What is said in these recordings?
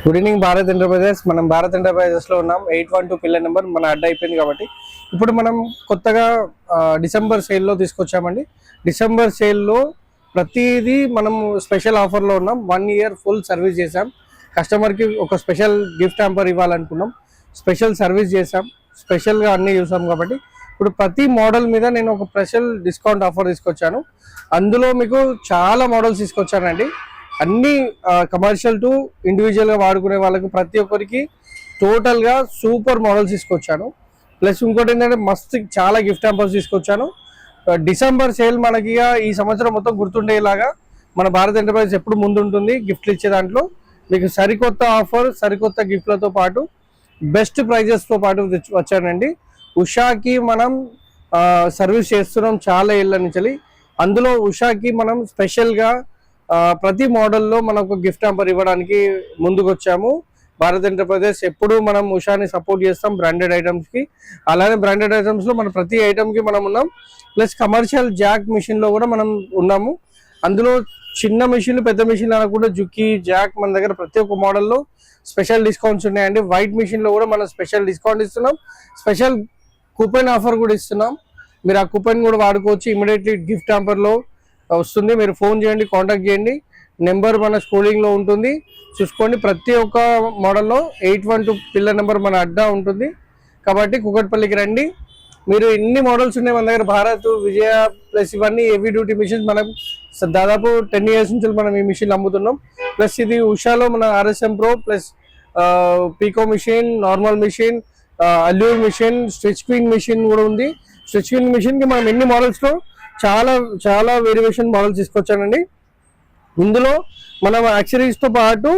Good evening Bharat enterprises. మనం Bharat enterprises లో ఉన్నాం. 812 పిల్లర్ నెంబర్ మన అడ్డా అయిపోయింది కాబట్టి ఇప్పుడు మనం కొత్తగా డిసెంబర్ సేల్ లో తీసుకొచ్చామండి. డిసెంబర్ సేల్ లో ప్రతిదీ మనం స్పెషల్ ఆఫర్ లో ఉన్నాం. 1 ఇయర్ ఫుల్ సర్వీస్ చేసాం. కస్టమర్ కి ఒక స్పెషల్ గిఫ్ట్ హ్యాంపర్ ఇవ్వాలనుకున్నాం. స్పెషల్ సర్వీస్ చేసాం. స్పెషల్ గా అన్ని చూసాం కాబట్టి ఇప్పుడు ప్రతి మోడల్ మీద నేను ఒక స్పెషల్ డిస్కౌంట్ ఆఫర్ తీసుకొచ్చాను. అందులో మీకు చాలా మోడల్స్ తీసుకొచ్చానండి. అన్ని కమర్షియల్ టు ఇండివిజువల్ గా వాడుకునే వాళ్ళకి ప్రతి ఒక్కరికి టోటల్ గా సూపర్ మోడల్స్ తీసుకొచ్చాను. ప్లస్ ఇంకోటి ఏంటంటే మస్తు చాలా గిఫ్ట్ హ్యాంపర్స్ తీసుకొచ్చాను. డిసెంబర్ సేల్ మనకి ఈ సంవత్సరం మొత్తం గుర్తుండేలాగా మన భారత్ ఎంటర్ప్రైజ్ ఎప్పుడు ముందు ఉంటుంది గిఫ్ట్లు ఇచ్చే దాంట్లో. మీకు సరికొత్త ఆఫర్, సరికొత్త గిఫ్ట్లతో పాటు బెస్ట్ ప్రైజెస్ తో పాటు వచ్చానండి. ఉషాకి మనం సర్వీస్ చేస్తున్నాం చాలా ఏళ్ళ నుంచి. అందులో ఉషాకి మనం స్పెషల్గా ప్రతి మోడల్లో మనకు గిఫ్ట్ హ్యాంపర్ ఇవ్వడానికి ముందుకు వచ్చాము. భారత్ ఎంటర్ప్రైజెస్ ఎప్పుడు మనం ఉషాని సపోర్ట్ చేస్తాం బ్రాండెడ్ ఐటమ్స్ కి. అలానే బ్రాండెడ్ ఐటమ్స్ లో మన ప్రతి ఐటమ్ కి మనం ఉన్నాం. ప్లస్ కమర్షియల్ జాక్ మిషన్ లో కూడా మనం ఉన్నాము. అందులో చిన్న మిషన్లు, పెద్ద మిషన్లు అనకుండా జుక్కి, జాక్ మన దగ్గర ప్రతి ఒక్క మోడల్లో స్పెషల్ డిస్కౌంట్స్ ఉన్నాయండి. వైట్ మిషన్ లో కూడా మనం స్పెషల్ డిస్కౌంట్ ఇస్తున్నాం. స్పెషల్ కూపన్ ఆఫర్ కూడా ఇస్తున్నాం. మీరు ఆ కూపన్ కూడా వాడుకోవచ్చు. ఇమీడియట్లీ గిఫ్ట్ హ్యాంపర్ లో వస్తుంది. మీరు ఫోన్ చేయండి, కాంటాక్ట్ చేయండి. నెంబర్ మన స్క్రోలింగ్ లో ఉంటుంది, చూసుకోండి. ప్రతి ఒక్క మోడల్లో 812 పిల్లర్ నెంబర్ మన అడ్డా ఉంటుంది కాబట్టి కుకట్పల్లికి రండి. మీరు ఎన్ని మోడల్స్ ఉన్నాయి మన దగ్గర, భారత్, విజయ ప్లస్ ఇవన్నీ హెవీ డ్యూటీ మిషన్స్. మనం దాదాపు 10 ఇయర్స్ నుంచి మనం ఈ మిషన్ అమ్ముతున్నాం. ప్లస్ ఇది ఉషాలో మన RSM Pro plus pico machine, normal machine, allure machine, stretch queen machine కూడా ఉంది. స్ట్రెచ్ క్వీన్ మిషన్ కి మనం ఎన్ని మోడల్స్ లో చాలా చాలా వేరియేషన్ మోడల్స్ తీసుకొచ్చానండి. ఇందులో మనం యాక్సరీస్ తో పాటు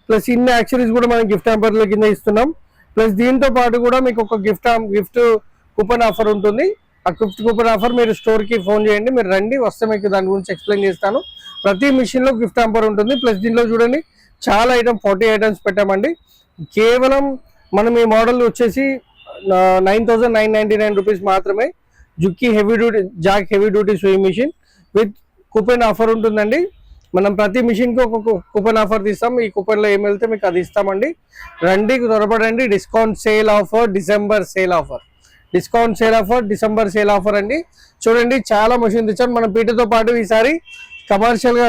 ప్లస్ ఇన్ని యాక్సరీస్ కూడా మనం గిఫ్ట్ హ్యాంపర్ల కింద ఇస్తున్నాం. ప్లస్ దీంతో పాటు కూడా మీకు ఒక గిఫ్ట్ కూపన్ ఆఫర్ ఉంటుంది. ఆ గిఫ్ట్ కూపన్ ఆఫర్ మీరు స్టోర్ కి ఫోన్ చేయండి, మీరు రండి, వస్తే మీకు దాని గురించి ఎక్స్ప్లెయిన్ చేస్తాను. ప్రతి మిషన్ లో గిఫ్ట్ హ్యాంపర్ ఉంటుంది. ప్లస్ దీనిలో చూడండి చాలా ఐటమ్ 40 ఐటమ్స్ పెట్టామండి. కేవలం మనం ఈ మోడల్ వచ్చేసి 9,999 రూపీస్ మాత్రమే. Juki heavy duty, Jack heavy duty sewing machine with coupon offer ఉంటుందండి. మనం ప్రతి మిషన్ కి ఒక కూపన్ ఆఫర్ తీస్తాం. ఈ కూపన్ లో ఏమి వెళ్తే మీకు అది ఇస్తామండి. రండి, త్వరపడండి. Discount sale offer, December sale offer, discount sale offer, December sale offer అండి. చూడండి చాలా మిషన్ తెచ్చాం. మనం పీటతో పాటు ఈసారి కమర్షియల్ గా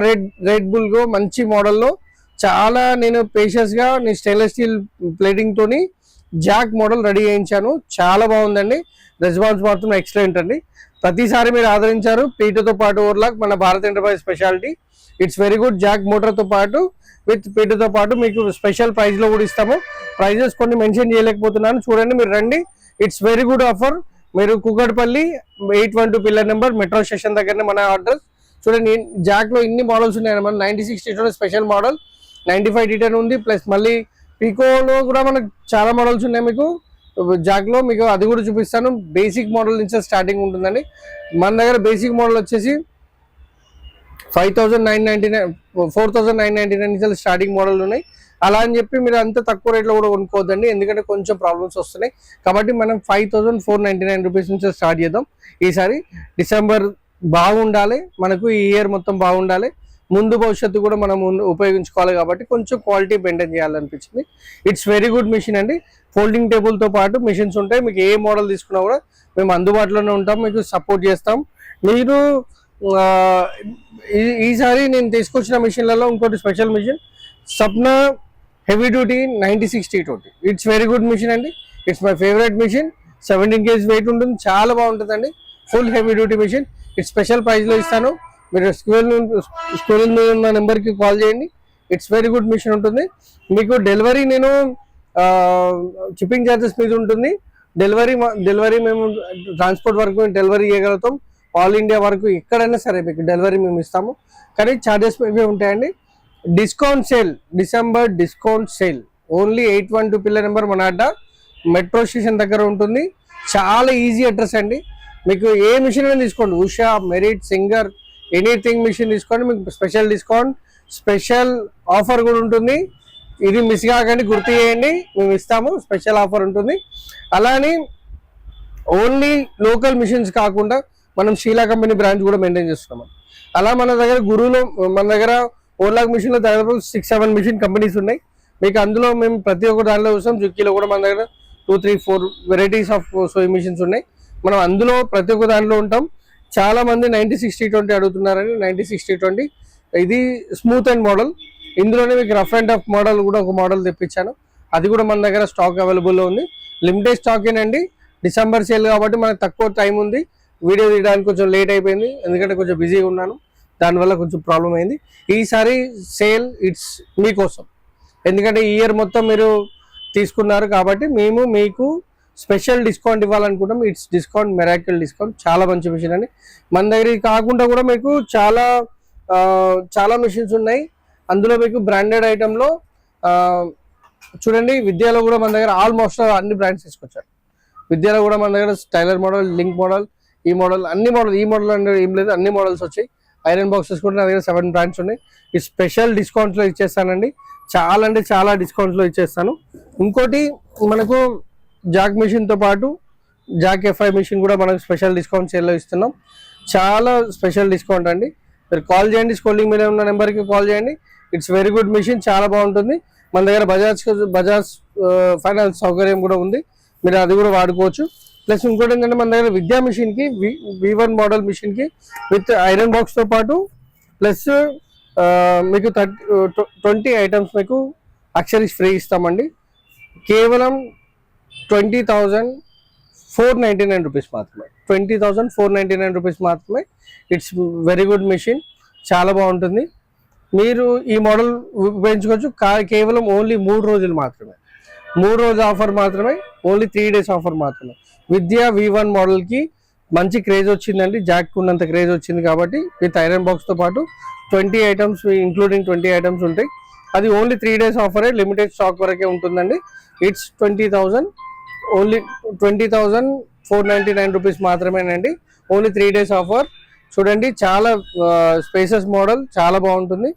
రెడ్ బుల్ గో మంచి మోడల్లో చాలా నేను పేషెన్స్ గా నేను స్టెయిన్లెస్ స్టీల్ ప్లేటింగ్ తోని జాక్ మోడల్ రెడీ చేయించాను. చాలా బాగుందండి. రెస్పాన్స్ మాత్రం ఎక్సలెంట్ అండి. ప్రతిసారి మీరు ఆదరించారు. పీటతో పాటు ఓవర్లాక్ మన Bharat enterprise speciality. It's very good. Jack motor తో పాటు విత్ పీటతో పాటు మీకు స్పెషల్ ప్రైస్ లో కూడా ఇస్తాము. ప్రైజెస్ కొన్ని మెన్షన్ చేయలేకపోతున్నాను, చూడండి, మీరు రండి. It's very good offer. మీరు Kukatpally 812 pillar number metro station దగ్గరనే మన అడ్రస్. చూడండి జాక్ లో ఇన్ని మోడల్స్ ఉన్నాయి. మన 96 స్పెషల్ మోడల్, 95 టీటన్ ఉంది. ప్లస్ మళ్ళీ పీకోలో కూడా మనకు చాలా మోడల్స్ ఉన్నాయి. మీకు జాక్ లో మీకు అది కూడా చూపిస్తాను. బేసిక్ మోడల్ నుంచి స్టార్టింగ్ ఉంటుందండి. మన దగ్గర బేసిక్ మోడల్ వచ్చేసి 5,999, 4,999 నుంచి స్టార్టింగ్ మోడల్ ఉన్నాయి. అలా అని చెప్పి మీరు అంత తక్కువ రేట్లో కూడా కొనుక్కోవద్దండి, ఎందుకంటే కొంచెం ప్రాబ్లమ్స్ వస్తున్నాయి. కాబట్టి మనం 5,499 రూపీస్ నుంచి స్టార్ట్ చేద్దాం. ఈసారి డిసెంబర్ బాగుండాలి, మనకు ఈ ఇయర్ మొత్తం బాగుండాలి, ముందు భవిష్యత్తు కూడా మనం ఉపయోగించుకోవాలి కాబట్టి కొంచెం క్వాలిటీ మెయింటైన్ చేయాలనిపించింది. ఇట్స్ వెరీ గుడ్ మిషన్ అండి. ఫోల్డింగ్ టేబుల్ తో పాటు మిషన్స్ ఉంటాయి. మీకు ఏ మోడల్ తీసుకున్నా కూడా మేము అందుబాటులోనే ఉంటాం, మీకు సపోర్ట్ చేస్తాం. మీరు ఈసారి నేను తీసుకొచ్చిన మిషన్లలో ఇంకోటి special machine Sapna heavy duty 96 T20. It's very good machine అండి. It's my favourite machine. 17 kg weight ఉంటుంది, చాలా బాగుంటుందండి. Full heavy duty machine. It's special price లో ఇస్తాను. మీరు స్కూల్ ఉన్న నెంబర్కి కాల్ చేయండి. ఇట్స్ వెరీ గుడ్ మిషన్ ఉంటుంది. మీకు డెలివరీ నేను షిప్పింగ్ ఛార్జెస్ మీద ఉంటుంది. డెలివరీ మేము ట్రాన్స్పోర్ట్ వరకు డెలివరీ చేయగలుగుతాం. ఆల్ ఇండియా వరకు ఎక్కడైనా సరే మీకు డెలివరీ మేము ఇస్తాము, కానీ ఛార్జెస్ మేమే ఉంటాయండి. Discount sale, December discount sale only 812 pillar number మన అడ్డా మెట్రో స్టేషన్ దగ్గర ఉంటుంది. చాలా ఈజీ అడ్రస్ అండి. మీకు ఏ మిషన్ అయినా తీసుకోండి, Usha, Merritt, Singer, anything machine తీసుకోండి, మీకు స్పెషల్ డిస్కౌంట్, స్పెషల్ ఆఫర్ కూడా ఉంటుంది. ఇది మిస్ కాకండి, గుర్తు చేయండి, మేము ఇస్తాము. స్పెషల్ ఆఫర్ ఉంటుంది. అలానే ఓన్లీ లోకల్ మిషన్స్ కాకుండా మనం షీలా కంపెనీ బ్రాంచ్ కూడా మెయింటైన్ చేస్తున్నాం. అలా మన దగ్గర గురువులో మన దగ్గర ఓవర్లాక్ మిషన్ లో దాదాపు 6-7 మిషన్ కంపెనీస్ ఉన్నాయి. మీకు అందులో మేము ప్రతి ఒక్క దాంట్లో చూసాం. జుక్కీలో కూడా మన దగ్గర 2, 3, 4 వెరైటీస్ ఆఫ్ సోయింగ్ మిషన్స్ ఉన్నాయి. మనం అందులో ప్రతి ఒక్క దాంట్లో ఉంటాం. చాలా మంది 90-60-20 అడుగుతున్నారని. 90-60-20 ఇది స్మూత్ అండ్ మోడల్. ఇందులోనే మీకు రఫ్ అండ్ టఫ్ మోడల్ కూడా ఒక మోడల్ తెప్పించాను. అది కూడా మన దగ్గర స్టాక్ అవైలబుల్లో ఉంది. లిమిటెడ్ స్టాక్ ఏనండి. డిసెంబర్ సేల్ కాబట్టి మనకు తక్కువ టైం ఉంది. వీడియో తీయడానికి కొంచెం లేట్ అయిపోయింది, ఎందుకంటే కొంచెం బిజీగా ఉన్నాను. దానివల్ల కొంచెం ప్రాబ్లం అయింది. ఈసారి సేల్ ఇట్స్ మీకోసం, ఎందుకంటే ఈ ఇయర్ మొత్తం మీరు తీసుకున్నారు కాబట్టి మేము మీకు స్పెషల్ డిస్కౌంట్ ఇవ్వాలనుకుంటాం. It's discount, miracle discount. చాలా మంచి మిషన్ అండి. మన దగ్గర కాకుండా కూడా మీకు చాలా మిషన్స్ ఉన్నాయి. అందులో మీకు బ్రాండెడ్ ఐటెంలో చూడండి, విద్యలో కూడా మన దగ్గర ఆల్మోస్ట్ అన్ని బ్రాండ్స్ తీసుకొచ్చారు. విద్యలో కూడా మన దగ్గర స్టైలర్ మోడల్, లింక్ మోడల్, ఈ మోడల్, అన్ని మోడల్, ఈ మోడల్ అంటే ఏం లేదు, అన్ని మోడల్స్ వచ్చాయి. ఐరన్ బాక్సెస్ కూడా నా దగ్గర 7 బ్రాండ్స్ ఉన్నాయి. ఈ స్పెషల్ డిస్కౌంట్స్లో ఇచ్చేస్తానండి. చాలా అంటే చాలా డిస్కౌంట్స్లో ఇచ్చేస్తాను. ఇంకోటి మనకు జాక్ మిషన్తో పాటు జాక్ FI మిషన్ కూడా మనకు స్పెషల్ డిస్కౌంట్ సేల్లో ఇస్తున్నాం. చాలా స్పెషల్ డిస్కౌంట్ అండి. మీరు కాల్ చేయండి, స్క్రోలింగ్ మీద ఉన్న నెంబర్కి కాల్ చేయండి. ఇట్స్ వెరీ గుడ్ మిషన్, చాలా బాగుంటుంది. మన దగ్గర బజాజ్ ఫైనాన్స్ సౌకర్యం కూడా ఉంది, మీరు అది కూడా వాడుకోవచ్చు. ప్లస్ ఇంకోటి ఏంటంటే మన దగ్గర విద్యా మిషన్కి V1 మోడల్ మిషన్కి విత్ ఐరన్ బాక్స్తో పాటు ప్లస్ మీకు 20 ఐటమ్స్ మీకు అక్సరీస్ ఫ్రీ ఇస్తామండి. కేవలం 20,499 రూపీస్ మాత్రమే. 20,499 రూపీస్ మాత్రమే. ఇట్స్ వెరీ గుడ్ మిషన్, చాలా బాగుంటుంది. మీరు ఈ మోడల్ ఉపయోగించుకోవచ్చు. కేవలం ఓన్లీ 3 రోజులు మాత్రమే. 3 రోజు ఆఫర్ మాత్రమే. ఓన్లీ 3 డేస్ ఆఫర్ మాత్రమే. విద్యా V1 మోడల్కి మంచి క్రేజ్ వచ్చిందండి. జాక్ ఉన్నంత క్రేజ్ వచ్చింది కాబట్టి విత్ ఐరన్ బాక్స్తో పాటు 20 ఐటమ్స్, ఇంక్లూడింగ్ 20 ఐటమ్స్ ఉంటాయి. అది ఓన్లీ 3 డేస్ ఆఫరే, లిమిటెడ్ స్టాక్ వరకే ఉంటుందండి. ఇట్స్ 20,000, ఓన్లీ 20,499 రూపీస్ మాత్రమేనండి. Only 3 days offer. చూడండి, చాలా స్పేసెస్ మోడల్, చాలా బాగుంటుంది.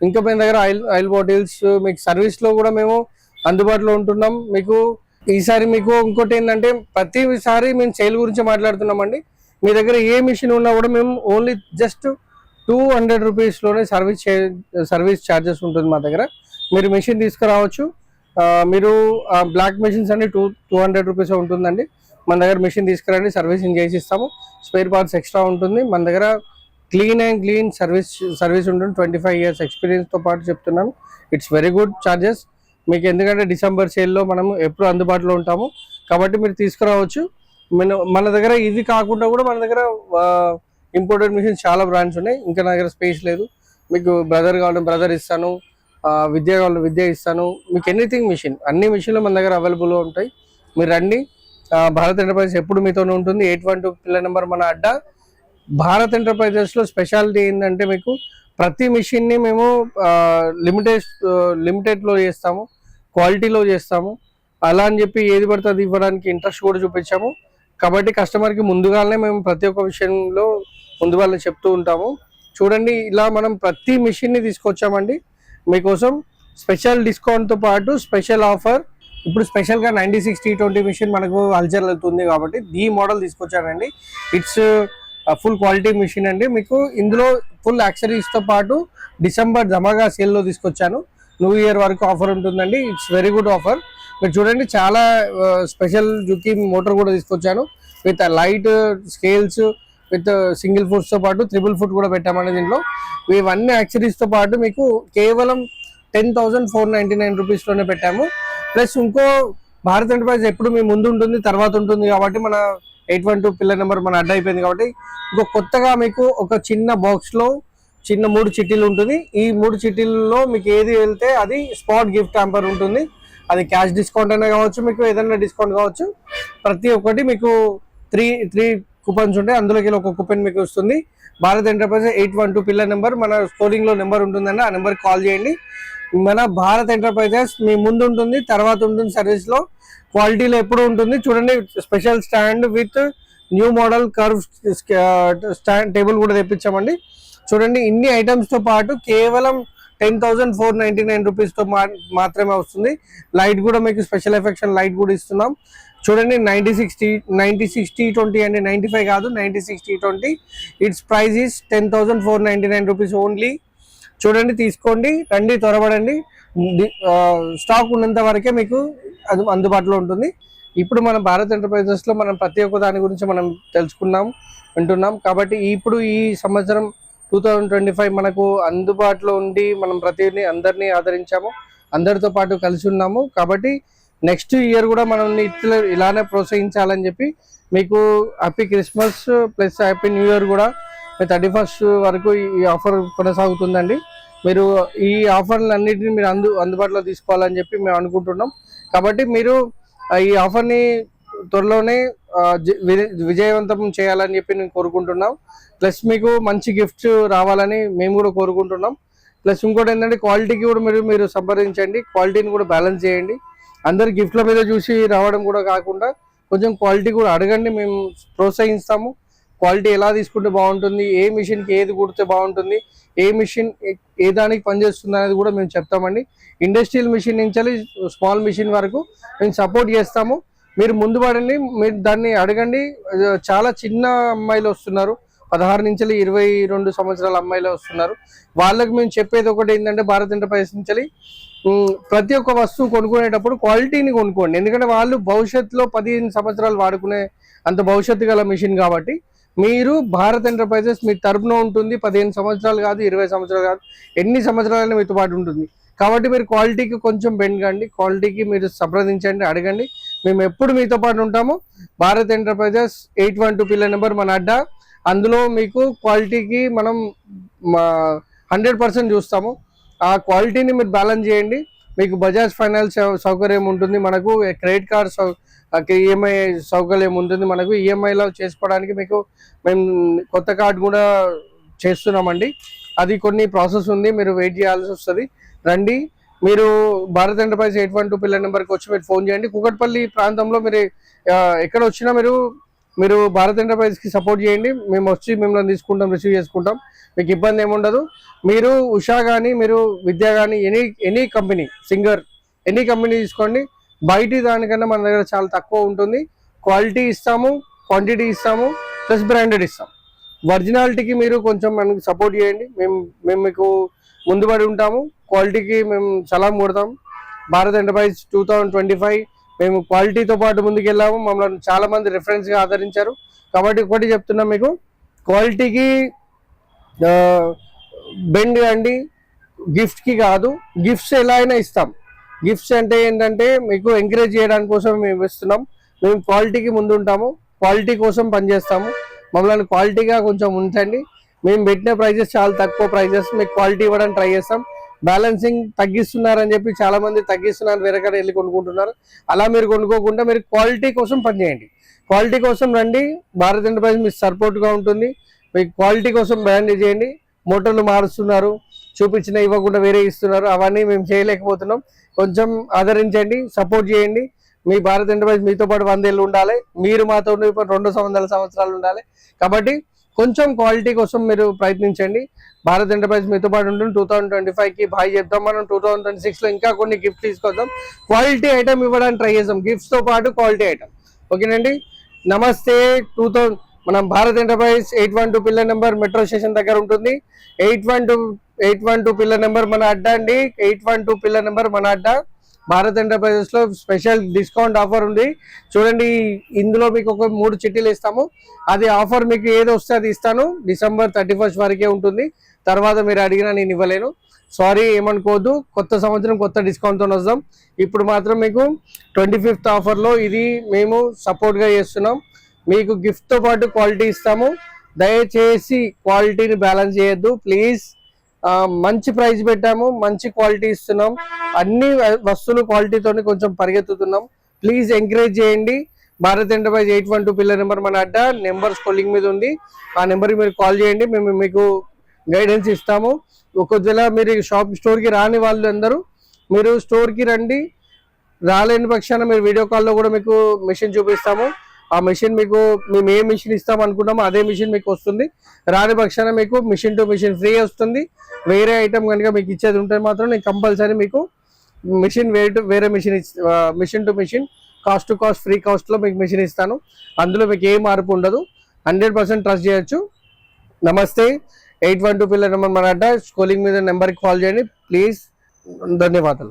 ఇంకా మన దగ్గర ఆయిల్ బాటిల్స్ మీకు సర్వీస్లో కూడా మేము అందుబాటులో ఉంటున్నాం. మీకు ఈసారి మీకు ఇంకోటి ఏంటంటే, ప్రతిసారి మేము సేల్ గురించి మాట్లాడుతున్నామండి. మీ దగ్గర ఏ మిషన్ ఉన్నా కూడా మేము ఓన్లీ జస్ట్ 200 రూపీస్లోనే సర్వీస్ ఛార్జెస్ ఉంటుంది మా దగ్గర. మీరు మిషన్ తీసుకురావచ్చు. మీరు బ్లాక్ మిషన్స్ అన్ని 200 రూపీస్ ఉంటుందండి. మన దగ్గర మిషన్ తీసుకురండి, సర్వీసింగ్ చేసి ఇస్తాము. స్పేర్ పార్ట్స్ ఎక్స్ట్రా ఉంటుంది. మన దగ్గర క్లీన్ సర్వీస్ ఉంటుంది. 25 years ఎక్స్పీరియన్స్తో పాటు చెప్తున్నాను. ఇట్స్ వెరీ గుడ్ ఛార్జెస్ మీకు, ఎందుకంటే డిసెంబర్ సేల్లో మనం ఎప్పుడు అందుబాటులో ఉంటాము కాబట్టి మీరు తీసుకురావచ్చు. మన దగ్గర ఇది కాకుండా కూడా మన దగ్గర ఇంపోర్టెడ్ మిషన్స్ చాలా బ్రాండ్స్ ఉన్నాయి. ఇంకా నా దగ్గర స్పేస్ లేదు. మీకు బ్రదర్ కావాలంటే బ్రదర్ ఇస్తాను, విద్య కావాలంటే విద్య ఇస్తాను. మీకు ఎనీథింగ్ మిషన్, అన్ని మిషన్లు మన దగ్గర అవైలబుల్గా ఉంటాయి. మీరు రండి. భారత్ ఎంటర్ప్రైజెస్ ఎప్పుడు మీతోనే ఉంటుంది. 812 పిల్లర్ నెంబర్ మన అడ్డా. భారత్ ఎంటర్ప్రైజెస్లో స్పెషాలిటీ ఏంటంటే, మీకు ప్రతి మిషన్ని మేము లిమిటెడ్లో చేస్తాము, క్వాలిటీలో చేస్తాము. అలా అని చెప్పి ఏది పడితే అది ఇవ్వడానికి ఇంట్రెస్ట్ కూడా చూపించాము. కాబట్టి కస్టమర్కి ముందుగానే మేము ప్రతి ఒక్క విషయంలో ముందు వాళ్ళని చెప్తూ ఉంటాము. చూడండి, ఇలా మనం ప్రతి మిషన్ని తీసుకొచ్చామండి మీకోసం. స్పెషల్ డిస్కౌంట్తో పాటు స్పెషల్ ఆఫర్. ఇప్పుడు స్పెషల్గా 90-60-20 మిషన్ మనకు హల్చల్ అవుతుంది కాబట్టి ఈ మోడల్ తీసుకొచ్చానండి. ఇట్స్ ఫుల్ క్వాలిటీ మిషన్ అండి. మీకు ఇందులో ఫుల్ యాక్సరీస్తో పాటు డిసెంబర్ ధమాగా సేల్లో తీసుకొచ్చాను. న్యూ ఇయర్ వరకు ఆఫర్ ఉంటుందండి. It's very good offer. మీరు చూడండి, చాలా స్పెషల్ జుకీ మోటార్ కూడా తీసుకొచ్చాను with light scales, with single ఫుట్స్తో పాటు 3 ఫుట్ కూడా పెట్టామండి దీంట్లో. ఇవన్నీ యాక్సరీస్తో పాటు మీకు కేవలం 10,499 రూపీస్లోనే పెట్టాము. ప్లస్ ఇంకో భారత్ ఎంటర్ప్రైజ్ ఎప్పుడు మీ ముందు ఉంటుంది, తర్వాత ఉంటుంది కాబట్టి మన 812 పిల్లర్ నెంబర్ మన అడ్డా అయిపోయింది కాబట్టి ఇంకో కొత్తగా మీకు ఒక చిన్న బాక్స్లో 3 చిట్టీలు ఉంటుంది. ఈ 3 చిట్టీల్లో మీకు ఏది వెళ్తే అది స్పాట్ గిఫ్ట్ హ్యాంపర్ ఉంటుంది. అది క్యాష్ డిస్కౌంట్ అయినా కావచ్చు, మీకు ఏదైనా డిస్కౌంట్ కావచ్చు. ప్రతి ఒక్కటి మీకు 3 కూపన్స్ ఉంటాయి. అందులోకి ఒక కూపన్ మీకు వస్తుంది. భారత్ ఎంటర్ప్రైజెస్ 812 పిల్లర్ నెంబర్ మన స్కోరింగ్లో నెంబర్ ఉంటుందండి. ఆ నెంబర్కి కాల్ చేయండి. మన భారత్ ఎంటర్ప్రైజెస్ మీ ముందు ఉంటుంది, తర్వాత ఉంటుంది సర్వీస్లో. క్వాలిటీలో ఎప్పుడు ఉంటుంది. చూడండి, special stand with new model curve stand table కూడా తెప్పించామండి. చూడండి, ఇన్ని ఐటమ్స్తో పాటు కేవలం 10,499 రూపీస్తో మాత్రమే వస్తుంది. లైట్ కూడా మీకు స్పెషల్ ఎఫెక్షన్ లైట్ కూడా ఇస్తున్నాం. చూడండి, 90-60-20 అండి, 95 కాదు, 90-60-20. It's price is 10,499 rupees only. చూడండి, తీసుకోండి, రండి, త్వరపడండి. స్టాక్ ఉన్నంత వరకే మీకు అది అందుబాటులో ఉంటుంది. ఇప్పుడు మన భారత్ ఎంటర్ప్రైజెస్లో మనం ప్రతి ఒక్క దాని గురించి మనం తెలుసుకున్నాం వింటున్నాం. కాబట్టి ఇప్పుడు ఈ సంవత్సరం 2025 మనకు అందుబాటులో ఉండి మనం ప్రతిని అందరినీ ఆదరించాము, అందరితో పాటు కలిసి ఉన్నాము. కాబట్టి నెక్స్ట్ ఇయర్ కూడా మనం ఇలానే ప్రోత్సహించాలని చెప్పి మీకు happy Christmas plus happy new year కూడా 31st వరకు ఈ ఆఫర్ కొనసాగుతుందండి. మీరు ఈ ఆఫర్లన్నిటిని మీరు అందుబాటులో తీసుకోవాలని చెప్పి మేము అనుకుంటున్నాం. కాబట్టి మీరు ఈ ఆఫర్ని త్వరలోనే విజయవంతం చేయాలని చెప్పి నేను కోరుకుంటున్నాం. ప్లస్ మీకు మంచి గిఫ్ట్స్ రావాలని మేము కూడా కోరుకుంటున్నాం. ప్లస్ ఇంకోటి ఏంటంటే క్వాలిటీకి కూడా మీరు సంప్రదించండి, క్వాలిటీని కూడా బ్యాలెన్స్ చేయండి. అందరు గిఫ్ట్ల మీద చూసి రావడం కూడా కాకుండా కొంచెం క్వాలిటీ కూడా అడగండి, మేము ప్రోత్సహిస్తాము. క్వాలిటీ ఎలా తీసుకుంటే బాగుంటుంది, ఏ మిషన్కి ఏది కుడితే బాగుంటుంది, ఏ మిషన్ ఏ దానికి పనిచేస్తుంది అనేది కూడా మేము చెప్తామండి. ఇండస్ట్రియల్ మిషన్ నుంచి స్మాల్ మిషన్ వరకు మేము సపోర్ట్ చేస్తాము. మీరు ముందు పడండి, మీరు దాన్ని అడగండి. చాలా చిన్న అమ్మాయిలు వస్తున్నారు, 16 నుంచి 22 సంవత్సరాల అమ్మాయిలు వస్తున్నారు. వాళ్ళకి మేము చెప్పేది ఒకటి ఏంటంటే భారత్ ఎంటర్ప్రైజెస్ నుంచి ప్రతి ఒక్క వస్తువు కొనుక్కునేటప్పుడు క్వాలిటీని కొనుక్కోండి. ఎందుకంటే వాళ్ళు భవిష్యత్తులో 15 సంవత్సరాలు వాడుకునే అంత భవిష్యత్తు గల మిషన్. కాబట్టి మీరు భారత్ ఎంటర్ప్రైజెస్ మీ తరపున ఉంటుంది. 15 సంవత్సరాలు కాదు, 20 సంవత్సరాలు కాదు, ఎన్ని సంవత్సరాలైనా మీతో పాటు ఉంటుంది. కాబట్టి మీరు క్వాలిటీకి కొంచెం బెండ్ కండి, క్వాలిటీకి మీరు సంప్రదించండి, అడగండి. మేము ఎప్పుడు మీతో పాటు ఉంటాము. భారత్ ఎంటర్ప్రైజెస్ 812 పిల్లర్ నెంబర్ మన అడ్డా. అందులో మీకు క్వాలిటీకి మనం 100% చూస్తాము. ఆ క్వాలిటీని మీరు బ్యాలెన్స్ చేయండి. మీకు బజాజ్ ఫైనాన్స్ సౌకర్యం ఉంటుంది, మనకు క్రెడిట్ కార్డ్ ఈఎంఐ సౌకర్యం ఉంటుంది. మనకు ఈఎంఐలో చేసుకోవడానికి మేము కొత్త కార్డు కూడా చేస్తున్నామండి. అది కొన్ని ప్రాసెస్ ఉంది, మీరు వెయిట్ చేయాల్సి వస్తుంది. రండి, మీరు భారత్ ఎంటర్ప్రైజ్ 812 పిల్లర్ నెంబర్కి వచ్చి మీరు ఫోన్ చేయండి. కూకట్పల్లి ప్రాంతంలో మీరు ఎక్కడ వచ్చినా మీరు భారత్ ఎంటర్ప్రైజ్కి సపోర్ట్ చేయండి. మేము వచ్చి మిమ్మల్ని తీసుకుంటాం, రిసీవ్ చేసుకుంటాం. మీకు ఇబ్బంది ఏముండదు. మీరు ఉషా కానీ మీరు విద్య కానీ any company singer any company తీసుకోండి. బయట దానికన్నా మన దగ్గర చాలా తక్కువ ఉంటుంది. క్వాలిటీ ఇస్తాము, క్వాంటిటీ ఇస్తాము, ప్లస్ బ్రాండెడ్ ఇస్తాం. ఒరిజినాలిటీకి మీరు కొంచెం మనకు సపోర్ట్ చేయండి. మేము మీకు ముందుబడి ఉంటాము. క్వాలిటీకి మేము సలాం కొడతాం. భారత్ ఎంటర్ప్రైజ్ 2025 మేము క్వాలిటీతో పాటు ముందుకెళ్ళాము. మమ్మల్ని చాలా మంది రిఫరెన్స్గా ఆదరించారు. కాబట్టి ఒకటి చెప్తున్నాం, మీకు క్వాలిటీకి బెండ్ అండి, గిఫ్ట్కి కాదు. గిఫ్ట్స్ ఎలా అయినా ఇస్తాం. గిఫ్ట్స్ అంటే ఏంటంటే మీకు ఎంకరేజ్ చేయడానికి కోసం మేము ఇస్తున్నాం. మేము క్వాలిటీకి ముందు ఉంటాము, క్వాలిటీ కోసం పనిచేస్తాము. మమ్మల్ని క్వాలిటీగా కొంచెం ఉంచండి. మేము పెట్టిన ప్రైజెస్ చాలా తక్కువ ప్రైజెస్, మీకు క్వాలిటీ ఇవ్వడానికి ట్రై చేస్తాం. బ్యాలెన్సింగ్ తగ్గిస్తున్నారని చెప్పి చాలా మంది తగ్గిస్తున్నారు, వేరే కాడ వెళ్ళి కొనుక్కుంటున్నారు. అలా మీరు కొనుక్కోకుండా మీరు క్వాలిటీ కోసం పనిచేయండి. క్వాలిటీ కోసం రండి. భారత్ ఎంటర్ప్రైజ్ మీకు సపోర్ట్గా ఉంటుంది. మీకు క్వాలిటీ కోసం బ్రాండ్ చేయండి. మోటార్లు మారుస్తున్నారు, చూపించిన ఇవ్వకుండా వేరే ఇస్తున్నారు, అవన్నీ మేము చేయలేకపోతున్నాం. కొంచెం ఆదరించండి, సపోర్ట్ చేయండి. మీ భారత్ ఎంటర్ప్రైజ్ మీతో పాటు 100 ఏళ్ళు ఉండాలి, మీరు మాతో 200 సంవత్సరాలు ఉండాలి. కాబట్టి కొంచెం క్వాలిటీ కోసం మీరు ప్రయత్నించండి. భారత్ ఎంటర్ప్రైజ్ మీతో పాటు ఉంటుంది. 2025కి బాయ్ చెప్తాం. మనం 2026లో ఇంకా కొన్ని గిఫ్ట్ తీసుకొద్దాం. క్వాలిటీ ఐటమ్ ఇవ్వడానికి ట్రై చేద్దాం, గిఫ్ట్స్తో పాటు క్వాలిటీ ఐటమ్. ఓకేనండి. నమస్తే. మనం Bharat enterprise 812 pillar number metro station దగ్గర ఉంటుంది. 812 పిల్లర్ నెంబర్ మన అడ్డా అండి. 812 పిల్లర్ నెంబర్ మన అడ్డా. భారత్ ఎంటర్ప్రైజెస్ లో స్పెషల్ డిస్కౌంట్ ఆఫర్ ఉంది. చూడండి, ఇందులో మీకు ఒక 3 చిట్టీలు ఇస్తాము. అది ఆఫర్ మీకు ఏది వస్తే అది ఇస్తాను. December 31st వరకే ఉంటుంది. తర్వాత మీరు అడిగినా నేను ఇవ్వలేను. సారీ, ఏమనుకోవద్దు. కొత్త సంవత్సరం కొత్త డిస్కౌంట్తో వస్తాం. ఇప్పుడు మాత్రం మీకు 25th ఆఫర్లో ఇది మేము సపోర్ట్గా చేస్తున్నాం. మీకు గిఫ్ట్తో పాటు క్వాలిటీ ఇస్తాము. దయచేసి క్వాలిటీని బ్యాలెన్స్ చేయొద్దు ప్లీజ్. మంచి ప్రైస్ పెట్టాము, మంచి క్వాలిటీ ఇస్తున్నాం. అన్ని వస్తువులు క్వాలిటీతో కొంచెం పరిగెత్తుతున్నాం. ప్లీజ్ ఎంకరేజ్ చేయండి. భారత్ ఎంటర్ప్రైజ్ 812 పిల్లర్ నెంబర్ మన అడ్డా. నెంబర్ స్క్రోలింగ్ మీద ఉంది, ఆ నెంబర్కి మీరు కాల్ చేయండి. మేము మీకు గైడెన్స్ ఇస్తాము. ఒకవేళ మీరు స్టోర్కి రాని వాళ్ళు అందరూ మీరు స్టోర్కి రండి. రాలేని పక్షాన మీరు వీడియో కాల్లో కూడా మీకు మిషన్ చూపిస్తాము. ఆ మిషన్ మీకు మేము ఏ మిషన్ ఇస్తాం అనుకున్నామో అదే మిషన్ మీకు వస్తుంది. రాని పక్షాన మీకు మిషన్ టు మిషన్ ఫ్రీ వస్తుంది. వేరే ఐటమ్ కనుక మీకు ఇచ్చేది ఉంటే మాత్రం నేను కంపల్సరీ మీకు మిషన్ వేరే machine to machine cost to cost free కాస్ట్లో మీకు మిషన్ ఇస్తాను. అందులో మీకు ఏ మార్పు ఉండదు. 100% ట్రస్ట్ చేయొచ్చు. నమస్తే. 812 పిల్లర్ నెంబర్ మన అడ్డా. స్కూలింగ్ మీద నెంబర్కి కాల్ చేయండి ప్లీజ్. ధన్యవాదాలు.